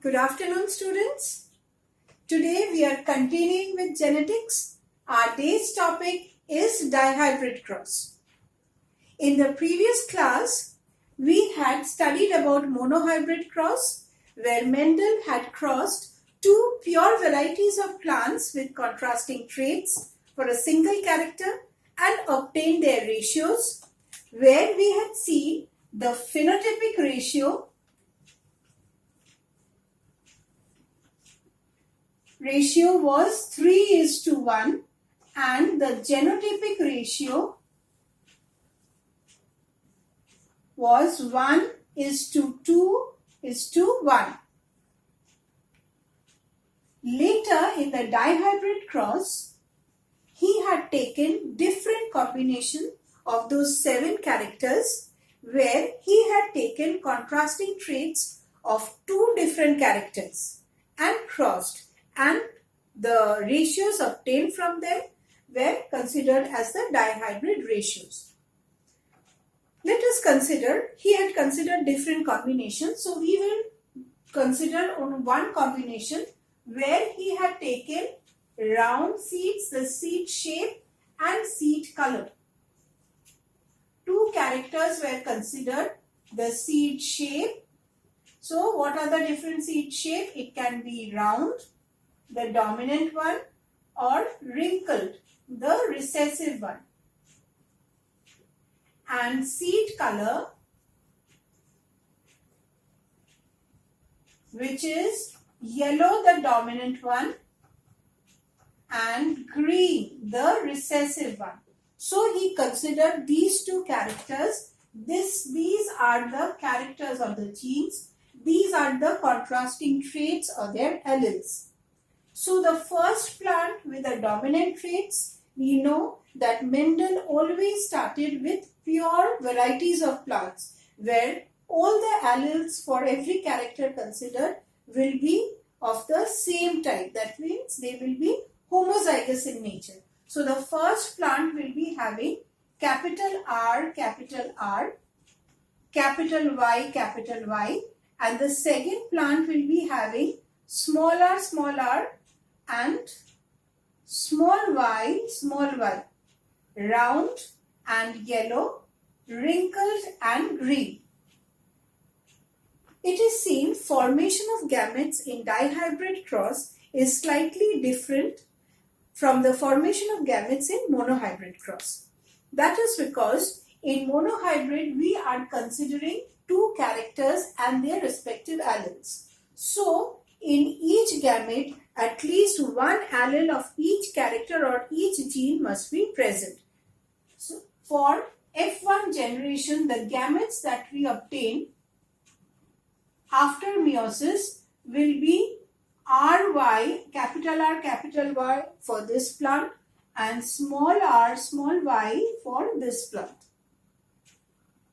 Good afternoon, students. Today we are continuing with genetics. Our day's topic is dihybrid cross. In the previous class, we had studied about monohybrid cross, where Mendel had crossed two pure varieties of plants with contrasting traits for a single character and obtained their ratios, where we had seen the phenotypic ratio was 3:1 and the genotypic ratio was 1:2:1. Later in the dihybrid cross, he had taken different combination of those 7 characters where he had taken contrasting traits of 2 different characters and crossed, and the ratios obtained from them were considered as the dihybrid ratios. Let us consider, he had considered different combinations, so we will consider on one combination where he had taken round seeds, the seed shape and seed color. 2 characters were considered, the seed shape. So what are the different seed shape? It can be round, the dominant one, or wrinkled, the recessive one. And seed color, which is yellow, the dominant one, and green, the recessive one. So he considered these 2 characters. These are the characters of the genes. These are the contrasting traits or their alleles. So the first plant with the dominant traits, we know that Mendel always started with pure varieties of plants where all the alleles for every character considered will be of the same type. That means they will be homozygous in nature. So the first plant will be having capital R, capital Y, and the second plant will be having small r, and small y, round and yellow, wrinkled and green. It is seen formation of gametes in dihybrid cross is slightly different from the formation of gametes in monohybrid cross. That is because in monohybrid we are considering 2 characters and their respective alleles. So in each gamete, at least one allele of each character or each gene must be present. So for F1 generation, the gametes that we obtain after meiosis will be RY, capital R, capital Y for this plant, and small r, small y for this plant.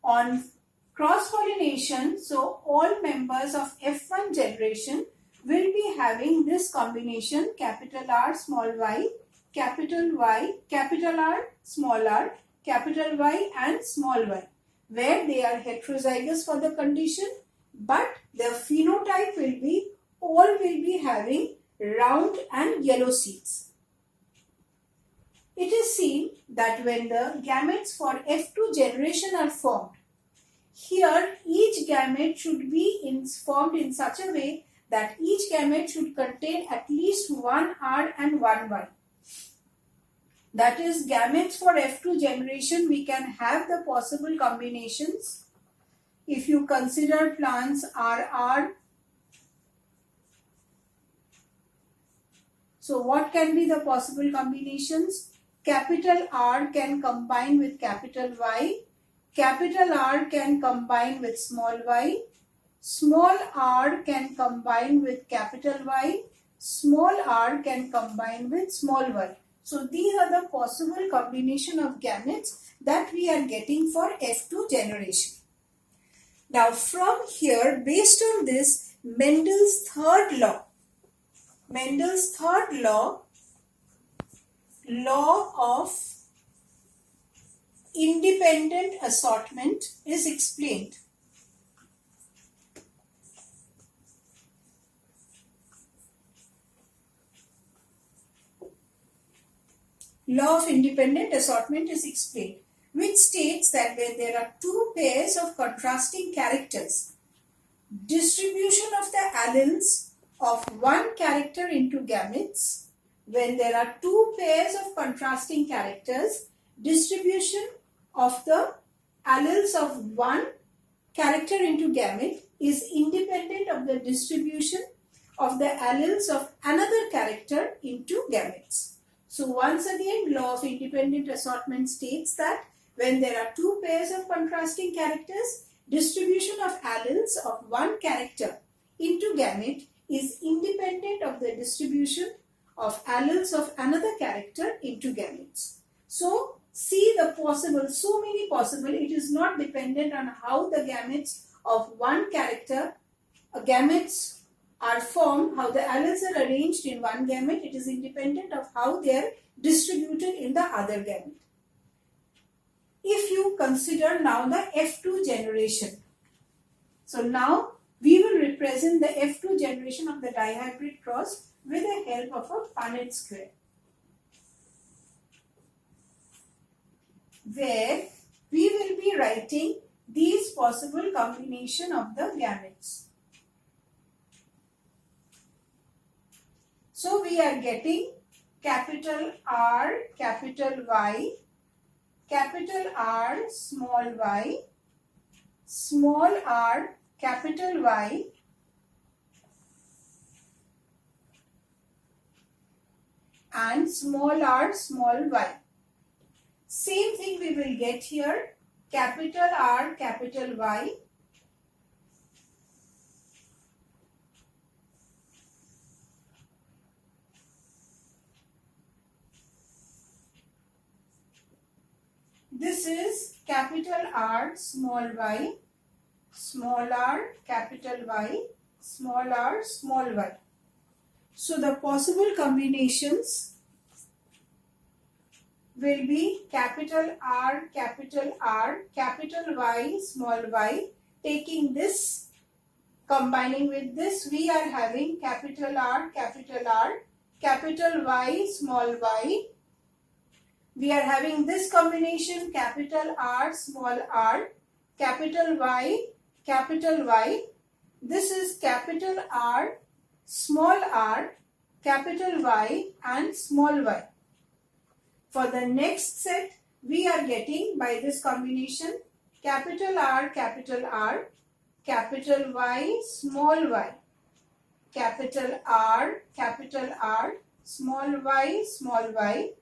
On cross-pollination, so all members of F1 generation will be having this combination capital R, small y, capital Y, capital R, capital Y and small y, where they are heterozygous for the condition, but their phenotype will be having round and yellow seeds. It is seen that when the gametes for F2 generation are formed, here each gamete should be formed in such a way that each gamete should contain at least one R and one Y. That is, gametes for F2 generation, we can have the possible combinations. If you consider plants RR, so what can be the possible combinations? Capital R can combine with capital Y, capital R can combine with small y, small r can combine with capital Y, small r can combine with small y. So these are the possible combination of gametes that we are getting for F2 generation. Now from here, based on this, Mendel's third law, law of independent assortment is explained. law of independent assortment is explained, which states that when there are two pairs of contrasting characters, distribution of the alleles of one character into gametes, when there are two pairs of contrasting characters, distribution of the alleles of one character into gamete is independent of the distribution of the alleles of another character into gametes. So once again, law of independent assortment states that when there are two pairs of contrasting characters, distribution of alleles of one character into gamete is independent of the distribution of alleles of another character into gametes. So see the possible, so many possible, it is not dependent on how the gametes of one character, gametes are formed, how the alleles are arranged in one gamete, it is independent of how they are distributed in the other gamete. If you consider now the F2 generation, so now we will represent the F2 generation of the dihybrid cross with the help of a Punnett square, where we will be writing these possible combination of the gametes. So we are getting capital R, capital Y, capital R, small y, small r, capital Y, and small r, small y. Same thing we will get here, capital R, capital Y, this is capital R, small y, small r, capital Y, small r, small y. So the possible combinations will be capital R, capital Y, small y. Taking this, combining with this, we are having capital R, capital Y, small y. We are having this combination, capital R, small r, capital Y, This is capital R, small r, capital Y, and small y. For the next set, we are getting by this combination capital R, capital Y, small y, capital R, small y.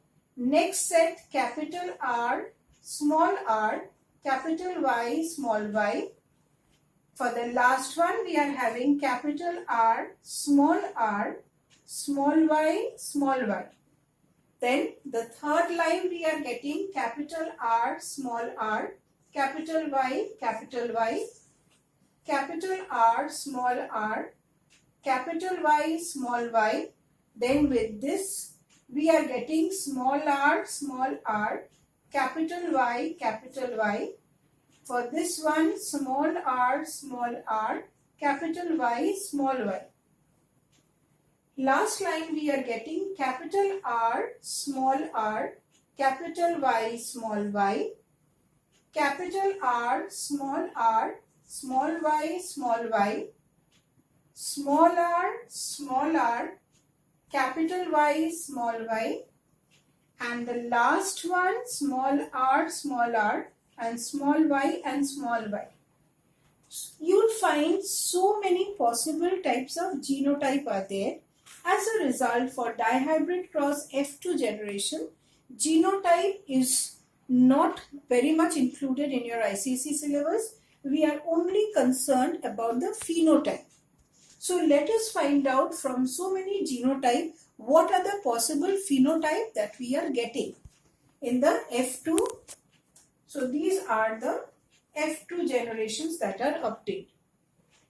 Next set, capital R, capital Y, small y. For the last one, we are having capital R, small y, small y. Then the third line we are getting capital R, capital Y, capital R, capital Y, small y. Then with this we are getting small r, capital Y. For this one, small r, capital Y, small y. Last line we are getting capital R, capital Y, small y, capital R, small y, small r, capital Y, small y, and the last one, small r, and small y and small y. You'll find so many possible types of genotype are there. As a result, for dihybrid cross F2 generation, genotype is not very much included in your ICSE syllabus. We are only concerned about the phenotype. So let us find out from so many genotype what are the possible phenotype that we are getting in the F2. So these are the F2 generations that are obtained.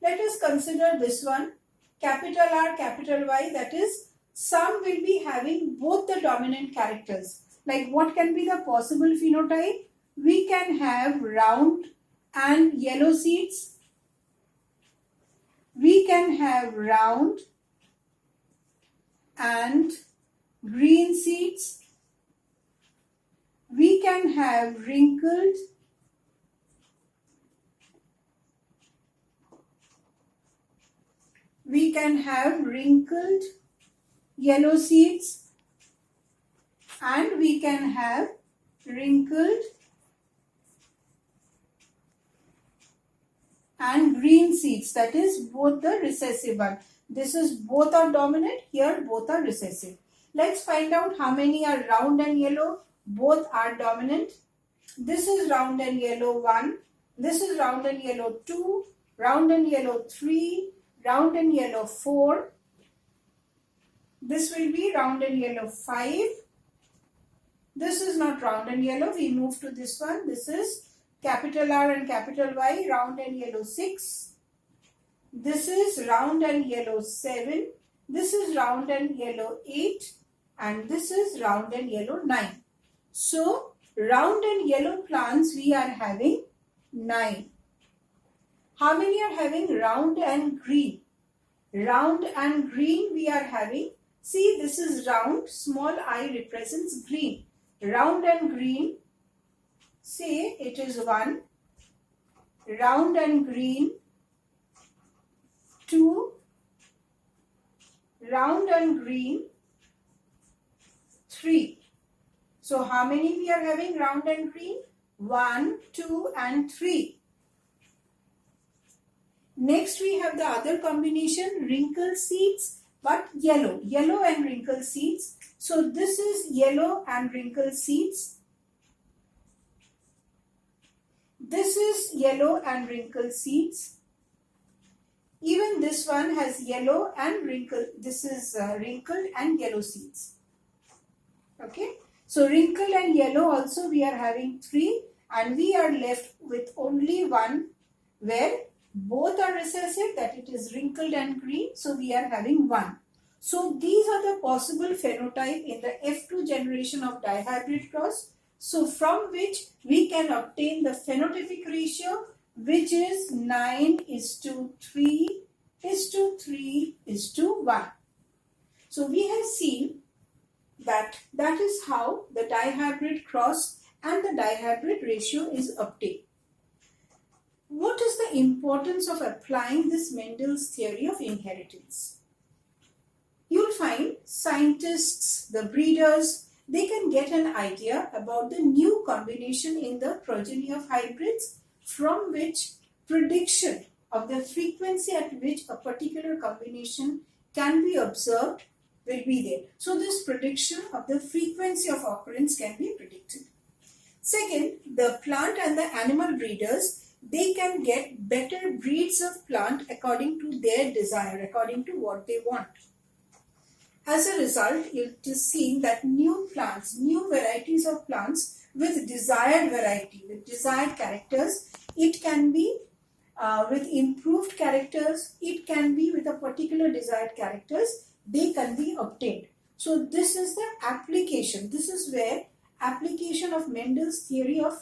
Let us consider this one, capital R, capital Y, that is, some will be having both the dominant characters. Like what can be the possible phenotype? We can have round and yellow seeds. We can have round and green seeds. we can have wrinkled, yellow seeds, and we can have wrinkled and green seeds, that is both the recessive one. This is both are dominant, here both are recessive. Let's find out how many are round and yellow. Both are dominant. This is round and yellow 1, this is round and yellow 2, round and yellow 3, round and yellow 4, this will be round and yellow 5, this is not round and yellow, we move to this one, this is capital R and capital Y, round and yellow 6, this is round and yellow 7, this is round and yellow 8, and this is round and yellow 9. So, round and yellow plants we are having 9. How many are having round and green? Round and green we are having, see this is round, small I represents green. Round and green, say it is 1. Round and green 2. Round and green 3. So how many we are having round and green? 1, 2 and 3. Next we have the other combination, wrinkled seeds but yellow and wrinkled seeds. So this is yellow and wrinkled seeds. This is yellow and wrinkled seeds. Even this one has yellow and wrinkled, this is wrinkled and yellow seeds. Okay. So wrinkled and yellow also we are having 3, and we are left with only one where both are recessive, that it is wrinkled and green, so we are having 1. So these are the possible phenotype in the F2 generation of dihybrid cross. So from which we can obtain the phenotypic ratio, which is 9:3:3:1. So we have seen that is how the dihybrid cross and the dihybrid ratio is obtained. What is the importance of applying this Mendel's theory of inheritance? You'll find scientists, the breeders, they can get an idea about the new combination in the progeny of hybrids, from which prediction of the frequency at which a particular combination can be observed will be there. So this prediction of the frequency of occurrence can be predicted. Second, the plant and the animal breeders, they can get better breeds of plant according to their desire, according to what they want. As a result, it is seen that new plants, new varieties of plants with desired variety, with desired characters, it can be with improved characters, it can be with a particular desired characters, they can be obtained. So this is the application. This is where application of Mendel's theory of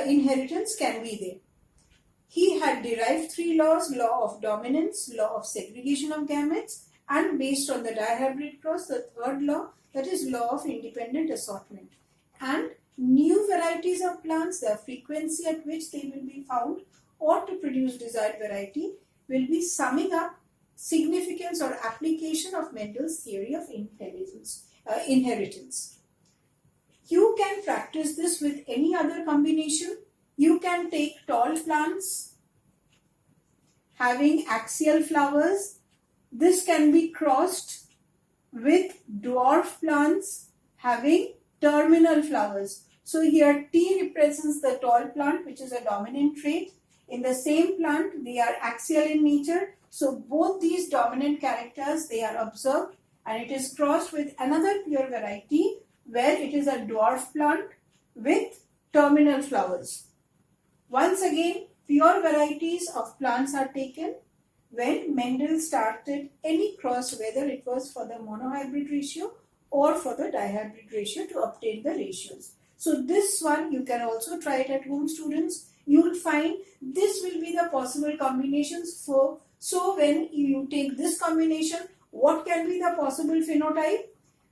inheritance can be there. He had derived 3 laws, law of dominance, law of segregation of gametes, and based on the dihybrid cross, the third law, that is law of independent assortment. And new varieties of plants, the frequency at which they will be found or to produce desired variety will be summing up significance or application of Mendel's theory of inheritance. You can practice this with any other combination. You can take tall plants having axial flowers. This can be crossed with dwarf plants having terminal flowers. So here T represents the tall plant, which is a dominant trait. In the same plant, they are axial in nature. So both these dominant characters, they are observed, and it is crossed with another pure variety where it is a dwarf plant with terminal flowers. Once again, pure varieties of plants are taken when Mendel started any cross, whether it was for the monohybrid ratio or for the dihybrid ratio, to obtain the ratios. So this one you can also try it at home, students. You will find this will be the possible combinations for. So when you take this combination, what can be the possible phenotype?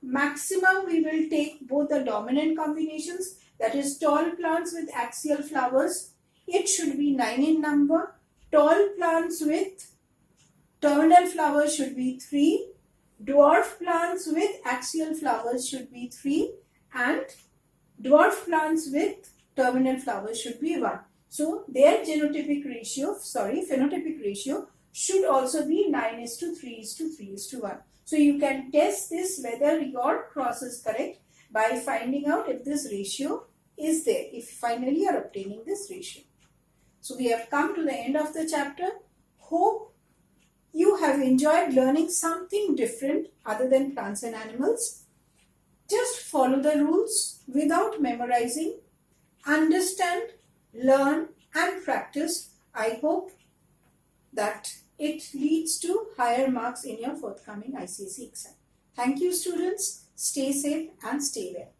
maximum we will take both the dominant combinations, that is tall plants with axial flowers. It should be 9 in number. Tall plants with terminal flowers should be 3. Dwarf plants with axial flowers should be 3. And dwarf plants with terminal flowers should be 1. So their phenotypic ratio should also be 9:3:3:1. So you can test this whether your cross is correct by finding out if this ratio is there, if finally you are obtaining this ratio. So we have come to the end of the chapter. Hope you have enjoyed learning something different other than plants and animals. Just follow the rules without memorizing. Understand, learn and practice. I hope that it leads to higher marks in your forthcoming ICSE exam. Thank you, students. Stay safe and stay well.